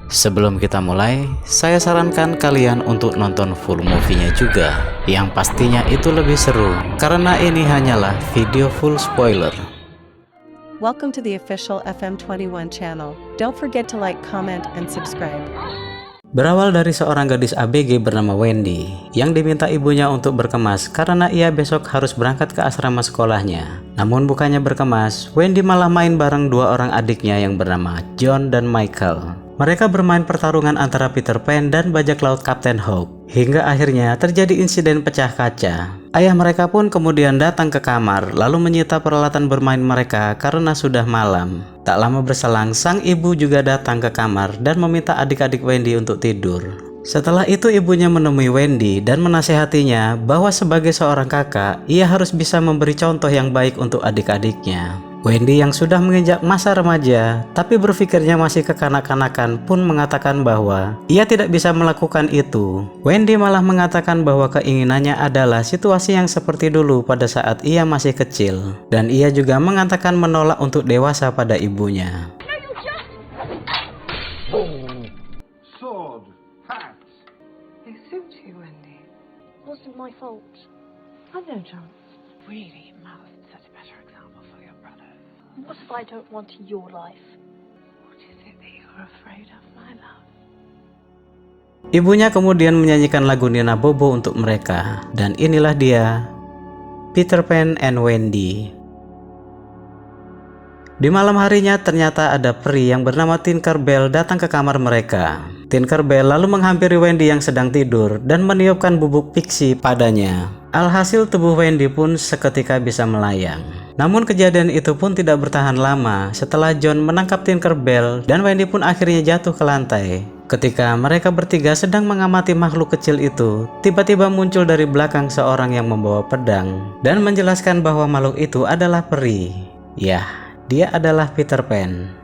Sebelum kita mulai, saya sarankan kalian untuk nonton full movie-nya juga, yang pastinya itu lebih seru, karena ini hanyalah video full spoiler. Welcome to the official FM21 channel. Don't forget to like, comment, and subscribe. Berawal dari seorang gadis ABG bernama Wendy, yang diminta ibunya untuk berkemas karena ia besok harus berangkat ke asrama sekolahnya. Namun bukannya berkemas, Wendy malah main bareng dua orang adiknya yang bernama John dan Michael. Mereka bermain pertarungan antara Peter Pan dan bajak laut Kapten Hook, hingga akhirnya terjadi insiden pecah kaca. Ayah mereka pun kemudian datang ke kamar, lalu menyita peralatan bermain mereka karena sudah malam. Tak lama berselang, sang ibu juga datang ke kamar dan meminta adik-adik Wendy untuk tidur. Setelah itu ibunya menemui Wendy dan menasehatinya bahwa sebagai seorang kakak, ia harus bisa memberi contoh yang baik untuk adik-adiknya. Wendy yang sudah menginjak masa remaja, tapi berpikirnya masih kekanak-kanakan pun mengatakan bahwa ia tidak bisa melakukan itu. Wendy malah mengatakan bahwa keinginannya adalah situasi yang seperti dulu pada saat ia masih kecil. Dan ia juga mengatakan menolak untuk dewasa pada ibunya. Sword, hat. They suit you, Wendy. Wasn't my fault. I know, John. Really, mouth set a better example for your brothers. What if I don't want your life? What is it that you're afraid of, my love? Ibunya kemudian menyanyikan lagu Nina Bobo untuk mereka, dan inilah dia, Peter Pan and Wendy. Di malam harinya ternyata ada peri yang bernama Tinkerbell datang ke kamar mereka. Tinkerbell lalu menghampiri Wendy yang sedang tidur dan meniupkan bubuk pixie padanya. Alhasil tubuh Wendy pun seketika bisa melayang. Namun kejadian itu pun tidak bertahan lama setelah John menangkap Tinkerbell dan Wendy pun akhirnya jatuh ke lantai. Ketika mereka bertiga sedang mengamati makhluk kecil itu, tiba-tiba muncul dari belakang seorang yang membawa pedang dan menjelaskan bahwa makhluk itu adalah peri. Yah, dia adalah Peter Pan.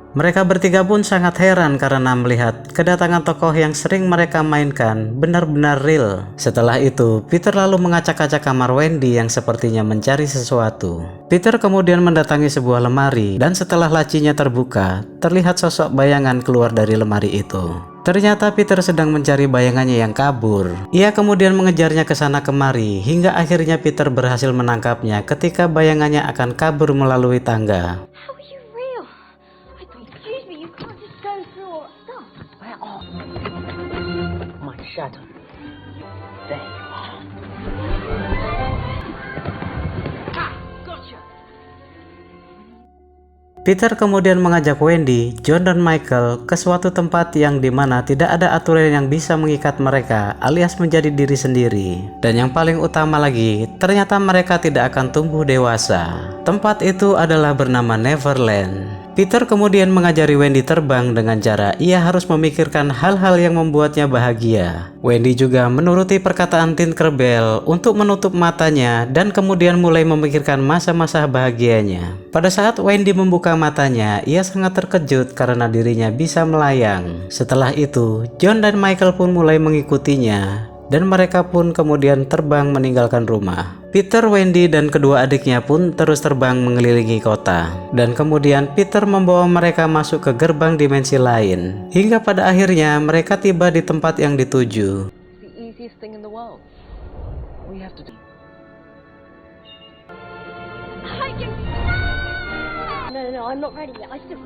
Mereka bertiga pun sangat heran karena melihat kedatangan tokoh yang sering mereka mainkan benar-benar real. Setelah itu, Peter lalu mengacak-acak kamar Wendy yang sepertinya mencari sesuatu. Peter kemudian mendatangi sebuah lemari dan setelah lacinya terbuka, terlihat sosok bayangan keluar dari lemari itu. Ternyata Peter sedang mencari bayangannya yang kabur. Ia kemudian mengejarnya ke sana kemari hingga akhirnya Peter berhasil menangkapnya ketika bayangannya akan kabur melalui tangga. How are you real? I thought, excuse me, you can't just go through all stuff. Where are My shadow. There you are. Gotcha. Peter kemudian mengajak Wendy, John dan Michael ke suatu tempat yang dimana tidak ada aturan yang bisa mengikat mereka alias menjadi diri sendiri. Dan yang paling utama lagi, ternyata mereka tidak akan tumbuh dewasa. Tempat itu adalah bernama Neverland. Peter kemudian mengajari Wendy terbang dengan cara ia harus memikirkan hal-hal yang membuatnya bahagia. Wendy juga menuruti perkataan Tinkerbell untuk menutup matanya dan kemudian mulai memikirkan masa-masa bahagianya. Pada saat Wendy membuka matanya, ia sangat terkejut karena dirinya bisa melayang. Setelah itu, John dan Michael pun mulai mengikutinya dan mereka pun kemudian terbang meninggalkan rumah. Peter, Wendy, dan kedua adiknya pun terus terbang mengelilingi kota. Dan kemudian Peter membawa mereka masuk ke gerbang dimensi lain. Hingga pada akhirnya mereka tiba di tempat yang dituju. The easiest thing in the world. All you have to do. No, I'm not ready yet. I still.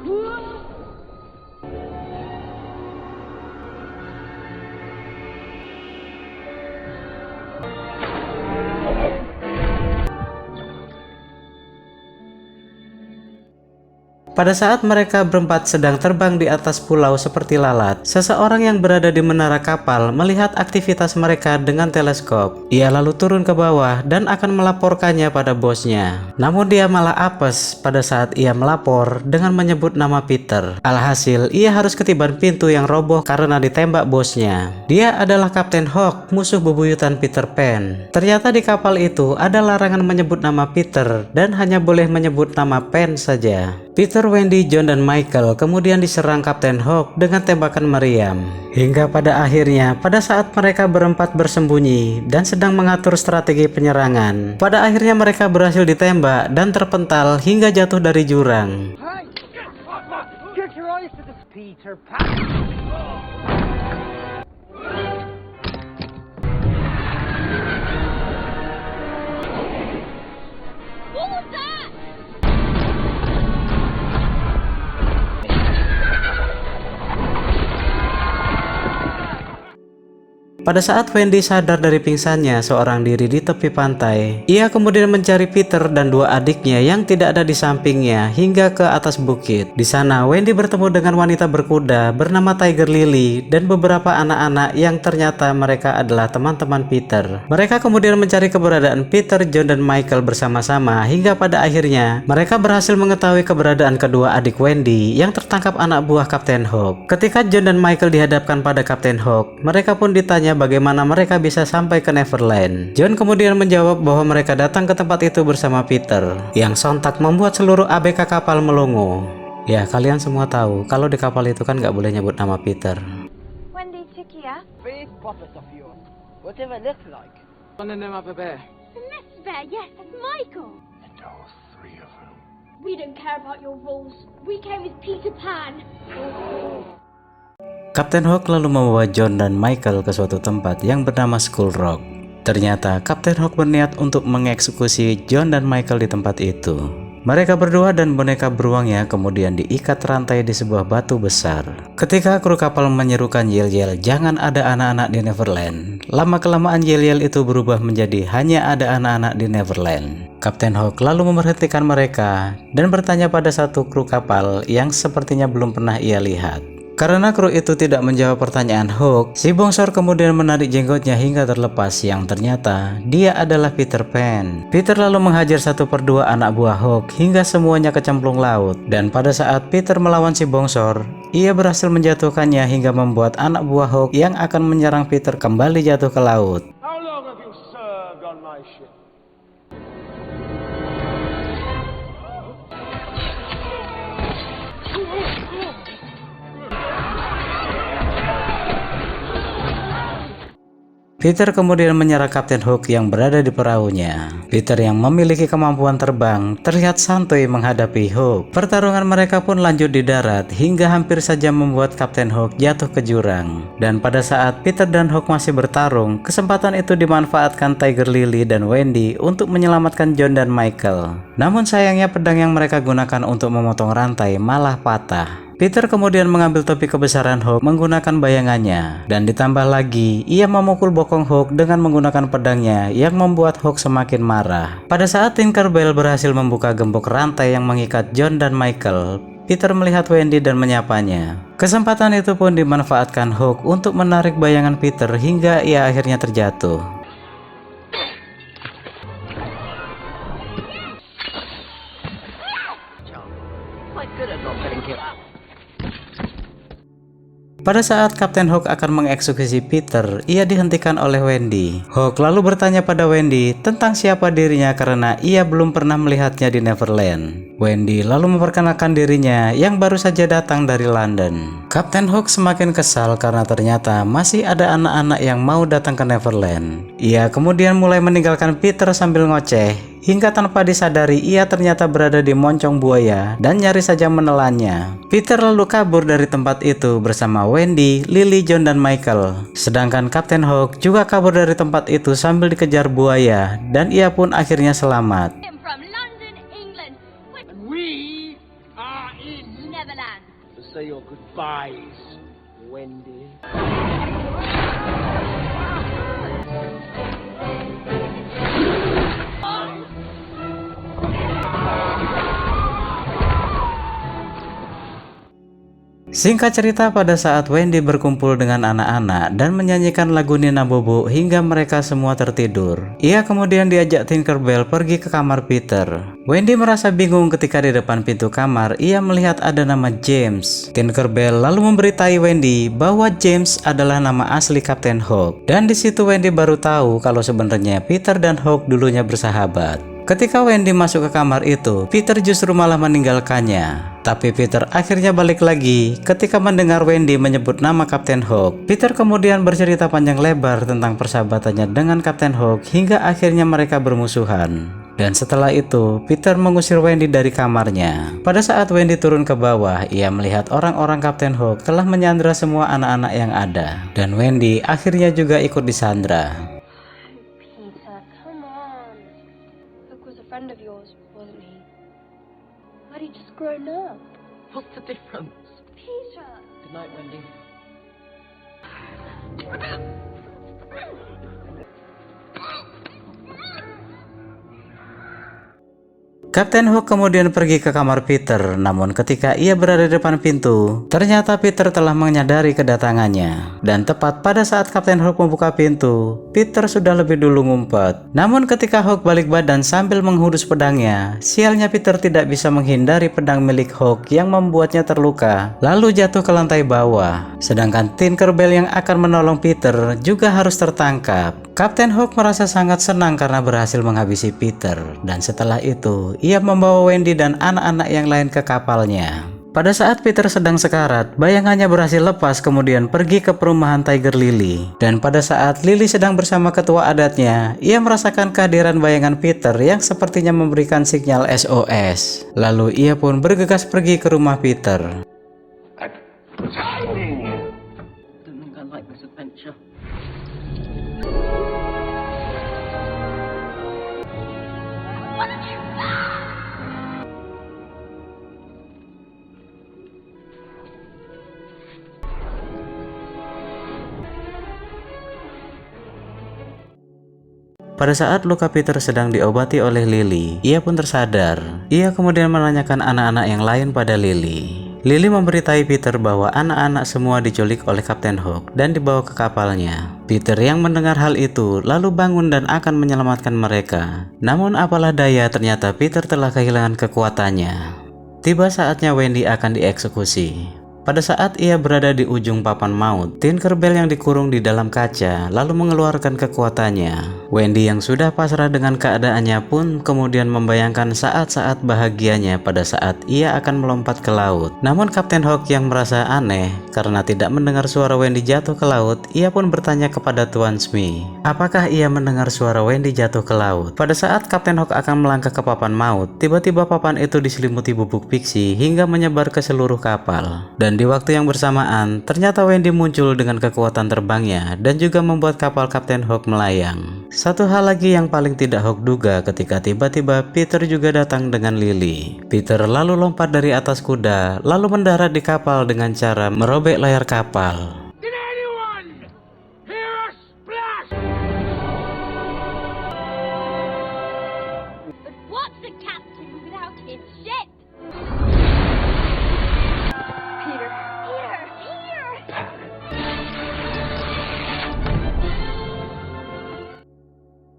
Pada saat mereka berempat sedang terbang di atas pulau seperti lalat, seseorang yang berada di menara kapal melihat aktivitas mereka dengan teleskop. Ia lalu turun ke bawah dan akan melaporkannya pada bosnya. Namun dia malah apes pada saat ia melapor dengan menyebut nama Peter. Alhasil, ia harus ketiban pintu yang roboh karena ditembak bosnya. Dia adalah Kapten Hook, musuh bebuyutan Peter Pan. Ternyata di kapal itu ada larangan menyebut nama Peter dan hanya boleh menyebut nama Pan saja. Peter, Wendy, John, dan Michael kemudian diserang Kapten Hook dengan tembakan meriam. Hingga pada akhirnya, pada saat mereka berempat bersembunyi dan sedang mengatur strategi penyerangan, pada akhirnya mereka berhasil ditembak dan terpental hingga jatuh dari jurang. Hey! Get your eyes to the Peter Pan. What was that? Pada saat Wendy sadar dari pingsannya seorang diri di tepi pantai, ia kemudian mencari Peter dan dua adiknya yang tidak ada di sampingnya hingga ke atas bukit. Di sana, Wendy bertemu dengan wanita berkuda bernama Tiger Lily dan beberapa anak-anak yang ternyata mereka adalah teman-teman Peter. Mereka kemudian mencari keberadaan Peter, John, dan Michael bersama-sama hingga pada akhirnya mereka berhasil mengetahui keberadaan kedua adik Wendy yang tertangkap anak buah Kapten Hook. Ketika John dan Michael dihadapkan pada Kapten Hook, mereka pun ditanya bagaimana mereka bisa sampai ke Neverland. John kemudian menjawab bahwa mereka datang ke tempat itu bersama Peter, yang sontak membuat seluruh ABK kapal melongo. Ya, kalian semua tahu kalau di kapal itu kan nggak boleh nyebut nama Peter. Wendy, Chikia? Big puppet of yours. Whatever it looks like. One of them up there. The next bear, yes, that's Michael. And all three of them. We don't care about your rules. We care with Peter Pan. Kapten Hook lalu membawa John dan Michael ke suatu tempat yang bernama Skull Rock. Ternyata Kapten Hook berniat untuk mengeksekusi John dan Michael di tempat itu. Mereka berdua dan boneka beruangnya kemudian diikat rantai di sebuah batu besar. Ketika kru kapal menyerukan yel-yel jangan ada anak-anak di Neverland, lama-kelamaan yel-yel itu berubah menjadi hanya ada anak-anak di Neverland. Kapten Hook lalu memberhentikan mereka dan bertanya pada satu kru kapal yang sepertinya belum pernah ia lihat. Karena kru itu tidak menjawab pertanyaan Hook, si bongsor kemudian menarik jenggotnya hingga terlepas yang ternyata dia adalah Peter Pan. Peter lalu menghajar satu per dua anak buah Hook hingga semuanya kecemplung laut. Dan pada saat Peter melawan si bongsor, ia berhasil menjatuhkannya hingga membuat anak buah Hook yang akan menyerang Peter kembali jatuh ke laut. How long have you served on my ship? Peter kemudian menyerang Kapten Hook yang berada di perahunya. Peter yang memiliki kemampuan terbang terlihat santuy menghadapi Hook. Pertarungan mereka pun lanjut di darat hingga hampir saja membuat Kapten Hook jatuh ke jurang. Dan pada saat Peter dan Hook masih bertarung, kesempatan itu dimanfaatkan Tiger Lily dan Wendy untuk menyelamatkan John dan Michael. Namun sayangnya pedang yang mereka gunakan untuk memotong rantai malah patah. Peter kemudian mengambil topi kebesaran Hook menggunakan bayangannya, dan ditambah lagi ia memukul bokong Hook dengan menggunakan pedangnya yang membuat Hook semakin marah. Pada saat Tinkerbell berhasil membuka gembok rantai yang mengikat John dan Michael, Peter melihat Wendy dan menyapanya. Kesempatan itu pun dimanfaatkan Hook untuk menarik bayangan Peter hingga ia akhirnya terjatuh. Quite good at not getting killed. Pada saat Kapten Hook akan mengeksekusi Peter, ia dihentikan oleh Wendy. Hook lalu bertanya pada Wendy tentang siapa dirinya karena ia belum pernah melihatnya di Neverland. Wendy lalu memperkenalkan dirinya yang baru saja datang dari London. Kapten Hook semakin kesal karena ternyata masih ada anak-anak yang mau datang ke Neverland. Ia kemudian mulai meninggalkan Peter sambil ngoceh. Hingga tanpa disadari ia ternyata berada di moncong buaya dan nyaris saja menelannya. Peter lalu kabur dari tempat itu bersama Wendy, Lily, John, dan Michael. Sedangkan Kapten Hook juga kabur dari tempat itu sambil dikejar buaya dan ia pun akhirnya selamat. From London, England, with And we are in Neverland. to say your goodbyes, Wendy. Singkat cerita, pada saat Wendy berkumpul dengan anak-anak dan menyanyikan lagu Nina Bobo hingga mereka semua tertidur, ia kemudian diajak Tinkerbell pergi ke kamar Peter. Wendy merasa bingung ketika di depan pintu kamar ia melihat ada nama James. Tinkerbell lalu memberitahu Wendy bahwa James adalah nama asli Kapten Hook. Dan di situ Wendy baru tahu kalau sebenarnya Peter dan Hook dulunya bersahabat. Ketika Wendy masuk ke kamar itu, Peter justru malah meninggalkannya. Tapi Peter akhirnya balik lagi ketika mendengar Wendy menyebut nama Kapten Hook. Peter kemudian bercerita panjang lebar tentang persahabatannya dengan Kapten Hook hingga akhirnya mereka bermusuhan. Dan setelah itu, Peter mengusir Wendy dari kamarnya. Pada saat Wendy turun ke bawah, ia melihat orang-orang Kapten Hook telah menyandra semua anak-anak yang ada. Dan Wendy akhirnya juga ikut disandra. Peter, come on. Hook was a friend of yours, wasn't he? But he just grown up. What's the difference? Peter! Good night, Wendy. Kapten Hook kemudian pergi ke kamar Peter, namun ketika ia berada di depan pintu, ternyata Peter telah menyadari kedatangannya. Dan tepat pada saat Kapten Hook membuka pintu, Peter sudah lebih dulu ngumpet. Namun ketika Hook balik badan sambil menghunus pedangnya, sialnya Peter tidak bisa menghindari pedang milik Hook yang membuatnya terluka, lalu jatuh ke lantai bawah. Sedangkan Tinkerbell yang akan menolong Peter juga harus tertangkap. Kapten Hook merasa sangat senang karena berhasil menghabisi Peter, dan setelah itu ia membawa Wendy dan anak-anak yang lain ke kapalnya. Pada saat Peter sedang sekarat, bayangannya berhasil lepas kemudian pergi ke perumahan Tiger Lily. Dan pada saat Lily sedang bersama ketua adatnya, ia merasakan kehadiran bayangan Peter yang sepertinya memberikan sinyal SOS. Lalu ia pun bergegas pergi ke rumah Peter. Don't think I like this adventure. Pada saat luka Peter sedang diobati oleh Lily, ia pun tersadar. Ia kemudian menanyakan anak-anak yang lain pada Lily. Lily memberitahu Peter bahwa anak-anak semua diculik oleh Kapten Hook dan dibawa ke kapalnya. Peter yang mendengar hal itu lalu bangun dan akan menyelamatkan mereka. Namun apalah daya, ternyata Peter telah kehilangan kekuatannya. Tiba saatnya Wendy akan dieksekusi. Pada saat ia berada di ujung papan maut, Tinkerbell yang dikurung di dalam kaca lalu mengeluarkan kekuatannya. Wendy yang sudah pasrah dengan keadaannya pun kemudian membayangkan saat-saat bahagianya pada saat ia akan melompat ke laut. Namun Kapten Hook yang merasa aneh karena tidak mendengar suara Wendy jatuh ke laut, ia pun bertanya kepada Tuan Smee, apakah ia mendengar suara Wendy jatuh ke laut. Pada saat Kapten Hook akan melangkah ke papan maut, tiba-tiba papan itu diselimuti bubuk pixie hingga menyebar ke seluruh kapal. Dan di waktu yang bersamaan, ternyata Wendy muncul dengan kekuatan terbangnya dan juga membuat kapal Kapten Hook melayang. Satu hal lagi yang paling tidak Hook duga ketika tiba-tiba Peter juga datang dengan Lily. Peter lalu lompat dari atas kuda, lalu mendarat di kapal dengan cara merobek layar kapal. Did anyone hear a splash? But what's the captain without his ship? Peter. Peter! Peter!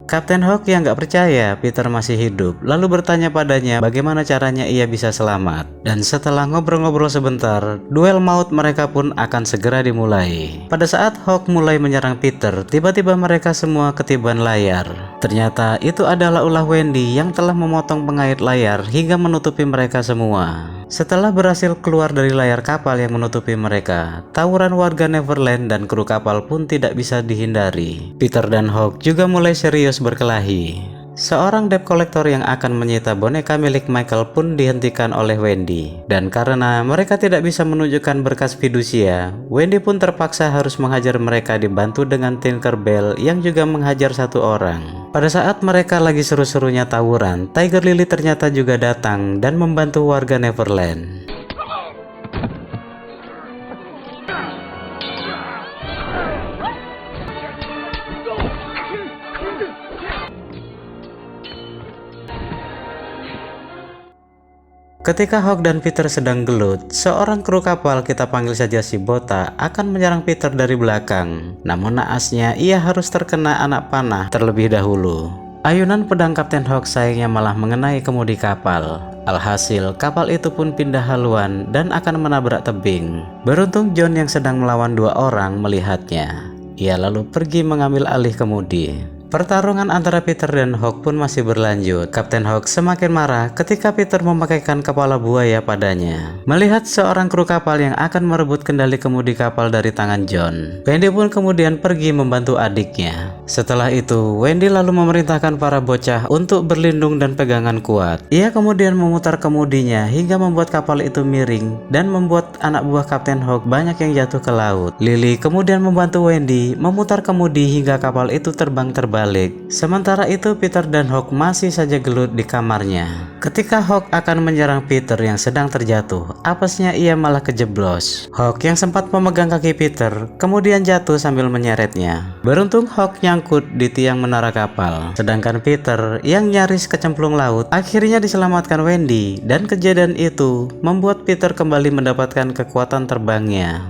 Kapten Hook yang gak percaya Peter masih hidup lalu bertanya padanya bagaimana caranya ia bisa selamat. Dan setelah ngobrol-ngobrol sebentar, duel maut mereka pun akan segera dimulai. Pada saat Hook mulai menyerang Peter, tiba-tiba mereka semua ketiban layar. Ternyata itu adalah ulah Wendy yang telah memotong pengait layar hingga menutupi mereka semua. Setelah berhasil keluar dari layar kapal yang menutupi mereka, tawuran warga Neverland dan kru kapal pun tidak bisa dihindari. Peter dan Hook juga mulai serius berkelahi. Seorang debt collector yang akan menyita boneka milik Michael pun dihentikan oleh Wendy. Dan karena mereka tidak bisa menunjukkan berkas fidusia, Wendy pun terpaksa harus menghajar mereka dibantu dengan Tinkerbell yang juga menghajar satu orang. Pada saat mereka lagi seru-serunya tawuran, Tiger Lily ternyata juga datang dan membantu warga Neverland. Ketika Hook dan Peter sedang gelut, seorang kru kapal, kita panggil saja si Botak, akan menyerang Peter dari belakang. Namun naasnya ia harus terkena anak panah terlebih dahulu. Ayunan pedang Kapten Hook sayangnya malah mengenai kemudi kapal. Alhasil kapal itu pun pindah haluan dan akan menabrak tebing. Beruntung John yang sedang melawan dua orang melihatnya. Ia lalu pergi mengambil alih kemudi. Pertarungan antara Peter dan Hawk pun masih berlanjut. Kapten Hawk semakin marah ketika Peter memakaikan kepala buaya padanya. Melihat seorang kru kapal yang akan merebut kendali kemudi kapal dari tangan John, Wendy pun kemudian pergi membantu adiknya. Setelah itu, Wendy lalu memerintahkan para bocah untuk berlindung dan pegangan kuat. Ia kemudian memutar kemudinya hingga membuat kapal itu miring dan membuat anak buah Kapten Hawk banyak yang jatuh ke laut. Lily kemudian membantu Wendy memutar kemudi hingga kapal itu terbang terbalik. Sementara itu Peter dan Hawk masih saja gelut di kamarnya. Ketika Hawk akan menyerang Peter yang sedang terjatuh, apesnya ia malah kejeblos. Hawk yang sempat memegang kaki Peter kemudian jatuh sambil menyeretnya. Beruntung Hawk nyangkut di tiang menara kapal, sedangkan Peter yang nyaris kecemplung laut akhirnya diselamatkan Wendy, dan kejadian itu membuat Peter kembali mendapatkan kekuatan terbangnya.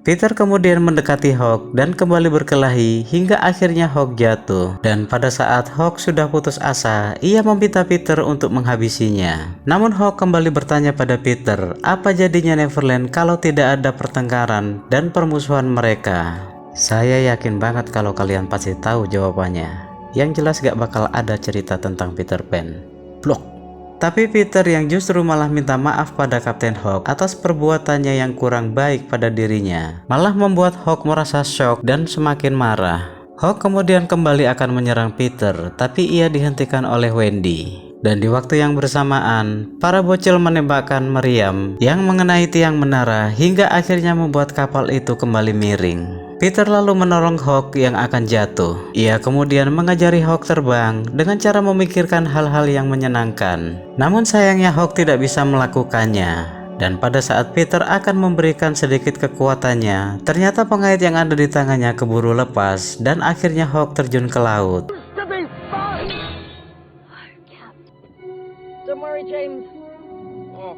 Peter kemudian mendekati Hawk dan kembali berkelahi hingga akhirnya Hawk jatuh. Dan pada saat Hawk sudah putus asa, ia meminta Peter untuk menghabisinya. Namun Hawk kembali bertanya pada Peter, apa jadinya Neverland kalau tidak ada pertengkaran dan permusuhan mereka? Saya yakin banget kalau kalian pasti tahu jawabannya. Yang jelas gak bakal ada cerita tentang Peter Pan. Blok. Tapi Peter yang justru malah minta maaf pada Kapten Hawk atas perbuatannya yang kurang baik pada dirinya, malah membuat Hawk merasa shock dan semakin marah. Hawk kemudian kembali akan menyerang Peter, tapi ia dihentikan oleh Wendy. Dan di waktu yang bersamaan, para bocil menembakkan meriam yang mengenai tiang menara hingga akhirnya membuat kapal itu kembali miring. Peter lalu menolong Hawk yang akan jatuh. Ia kemudian mengajari Hawk terbang dengan cara memikirkan hal-hal yang menyenangkan. Namun sayangnya Hawk tidak bisa melakukannya. Dan pada saat Peter akan memberikan sedikit kekuatannya, ternyata pengait yang ada di tangannya keburu lepas dan akhirnya Hawk terjun ke laut. Don't worry, James. Oh.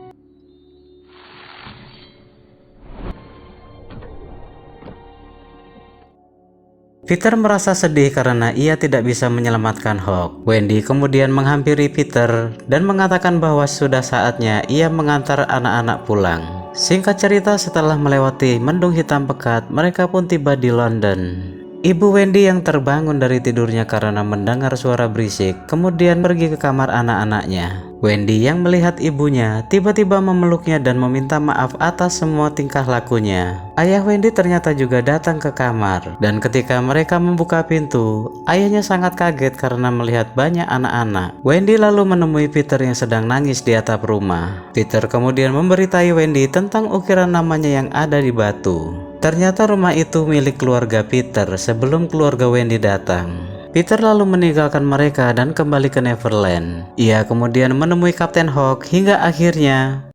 Peter merasa sedih karena ia tidak bisa menyelamatkan Hawk. Wendy kemudian menghampiri Peter dan mengatakan bahwa sudah saatnya ia mengantar anak-anak pulang. Singkat cerita, setelah melewati mendung hitam pekat, mereka pun tiba di London. Ibu Wendy yang terbangun dari tidurnya karena mendengar suara berisik, kemudian pergi ke kamar anak-anaknya. Wendy yang melihat ibunya tiba-tiba memeluknya dan meminta maaf atas semua tingkah lakunya. Ayah Wendy ternyata juga datang ke kamar, dan ketika mereka membuka pintu, ayahnya sangat kaget karena melihat banyak anak-anak. Wendy lalu menemui Peter yang sedang nangis di atap rumah. Peter kemudian memberitahu Wendy tentang ukiran namanya yang ada di batu. Ternyata rumah itu milik keluarga Peter sebelum keluarga Wendy datang. Peter lalu meninggalkan mereka dan kembali ke Neverland. Ia kemudian menemui Kapten Hawk hingga akhirnya